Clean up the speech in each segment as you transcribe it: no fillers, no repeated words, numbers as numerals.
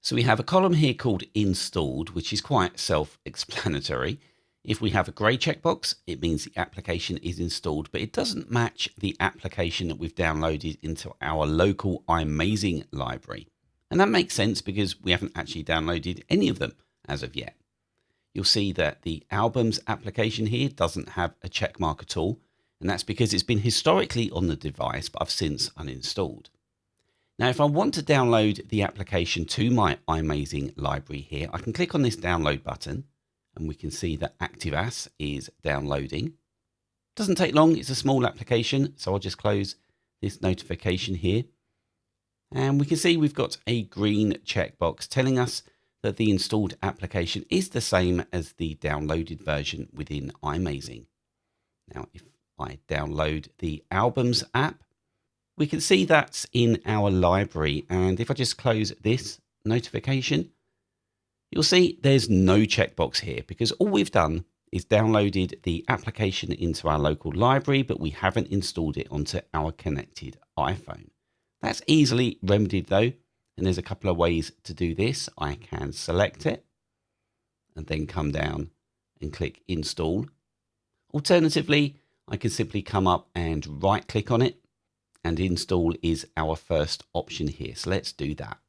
So we have a column here called installed, which is quite self-explanatory. If we have a grey checkbox, it means the application is installed, but it doesn't match the application that we've downloaded into our local iMazing library. And that makes sense because we haven't actually downloaded any of them as of yet. You'll see that the albums application here doesn't have a check mark at all, and that's because it's been historically on the device, but I've since uninstalled. Now, if I want to download the application to my iMazing library here, I can click on this download button and we can see that ActiveAS is downloading. Doesn't take long, it's a small application, so I'll just close this notification here. And we can see we've got a green checkbox telling us that the installed application is the same as the downloaded version within iMazing. Now, if I download the Albums app, we can see that's in our library. And if I just close this notification, you'll see there's no checkbox here because all we've done is downloaded the application into our local library, but we haven't installed it onto our connected iPhone. That's easily remedied though. And there's a couple of ways to do this. I can select it and then come down and click install. Alternatively, I can simply come up and right click on it, and install is our first option here. So let's do that.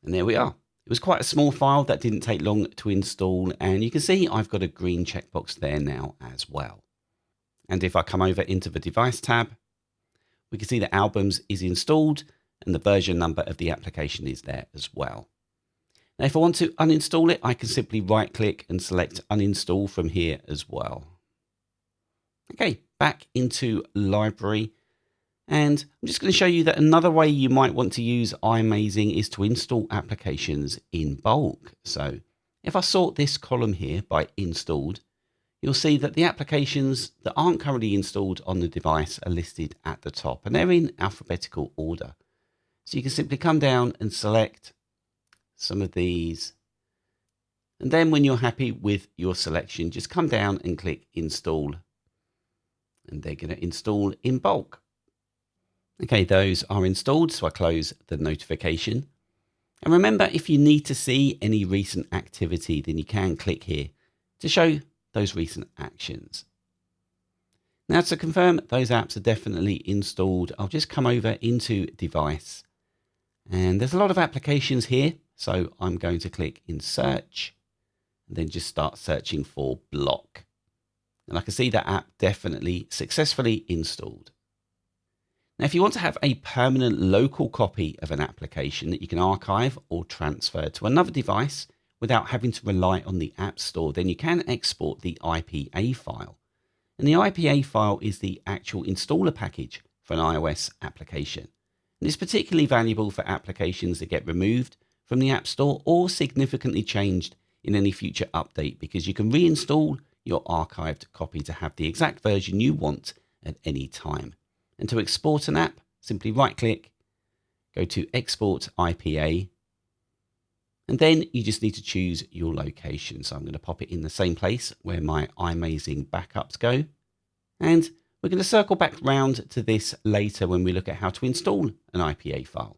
And there we are. It was quite a small file that didn't take long to install. And you can see I've got a green checkbox there now as well. And if I come over into the device tab, we can see that Albums is installed and the version number of the application is there as well. Now, if I want to uninstall it, I can simply right click and select uninstall from here as well. Okay, back into library. And I'm just going to show you that another way you might want to use iMazing is to install applications in bulk. So if I sort this column here by installed, you'll see that the applications that aren't currently installed on the device are listed at the top, and they're in alphabetical order. So you can simply come down and select some of these. And then when you're happy with your selection, just come down and click install. And they're going to install in bulk. Okay, those are installed, so I close the notification. And remember, if you need to see any recent activity, then you can click here to show those recent actions. Now, to confirm those apps are definitely installed, I'll just come over into device. And there's a lot of applications here, so I'm going to click in search and then just start searching for block. And I can see that app definitely successfully installed. Now, if you want to have a permanent local copy of an application that you can archive or transfer to another device without having to rely on the App Store, then you can export the IPA file. And the IPA file is the actual installer package for an iOS application. And it's particularly valuable for applications that get removed from the App Store or significantly changed in any future update, because you can reinstall your archived copy to have the exact version you want at any time. And to export an app, simply right click, go to Export IPA, and then you just need to choose your location. So I'm going to pop it in the same place where my iMazing backups go. And we're going to circle back round to this later when we look at how to install an IPA file.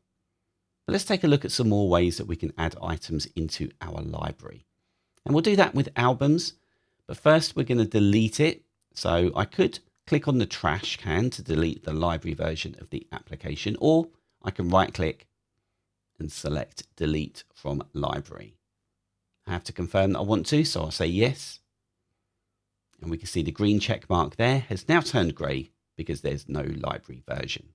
But let's take a look at some more ways that we can add items into our library. And we'll do that with albums. But first we're going to delete it. So I could click on the trash can to delete the library version of the application, or I can right click and select delete from library. I have to confirm that I want to, so I'll say yes. And we can see the green check mark there has now turned grey because there's no library version.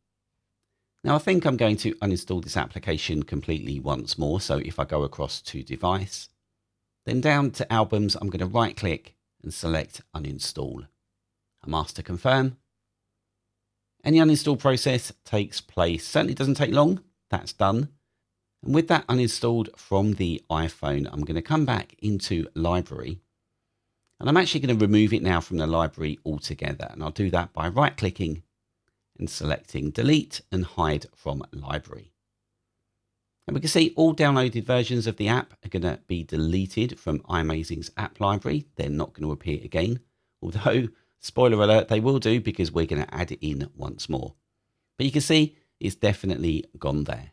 Now I think I'm going to uninstall this application completely once more. So if I go across to device, then down to albums, I'm going to right click and select uninstall. I'm asked to confirm. And the uninstall process takes place. Certainly doesn't take long. That's done. And with that uninstalled from the iPhone, I'm going to come back into library. And I'm actually going to remove it now from the library altogether. And I'll do that by right clicking and selecting delete and hide from library. And we can see all downloaded versions of the app are going to be deleted from iMazing's app library. They're not going to appear again, although spoiler alert, they will do because we're going to add it in once more. But you can see it's definitely gone there.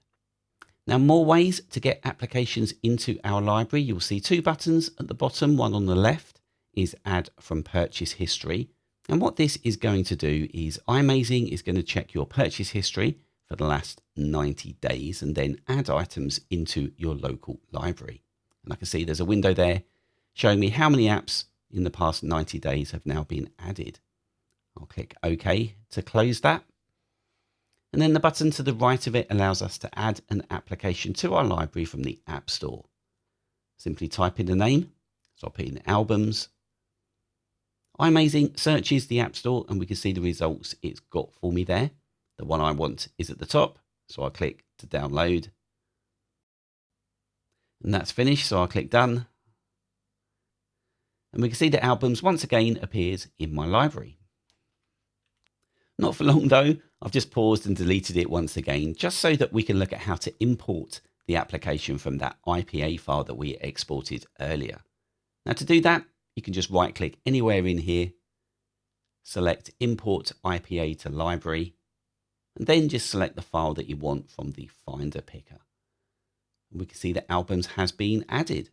Now, more ways to get applications into our library. You'll see two buttons at the bottom. One on the left is Add from Purchase History. And what this is going to do is iMazing is going to check your purchase history for the last 90 days and then add items into your local library. And I can see there's a window there showing me how many apps in the past 90 days have now been added. I'll click OK to close that. And then the button to the right of it allows us to add an application to our library from the App Store. Simply type in the name. So I'll put in Albums. iMazing searches the App Store and we can see the results it's got for me there. The one I want is at the top. So I'll click to download. And that's finished. So I'll click Done. And we can see that Albums once again appears in my library. Not for long though, I've just paused and deleted it once again, just so that we can look at how to import the application from that IPA file that we exported earlier. Now to do that, you can just right click anywhere in here, select Import IPA to Library, and then just select the file that you want from the Finder picker. And we can see that Albums has been added.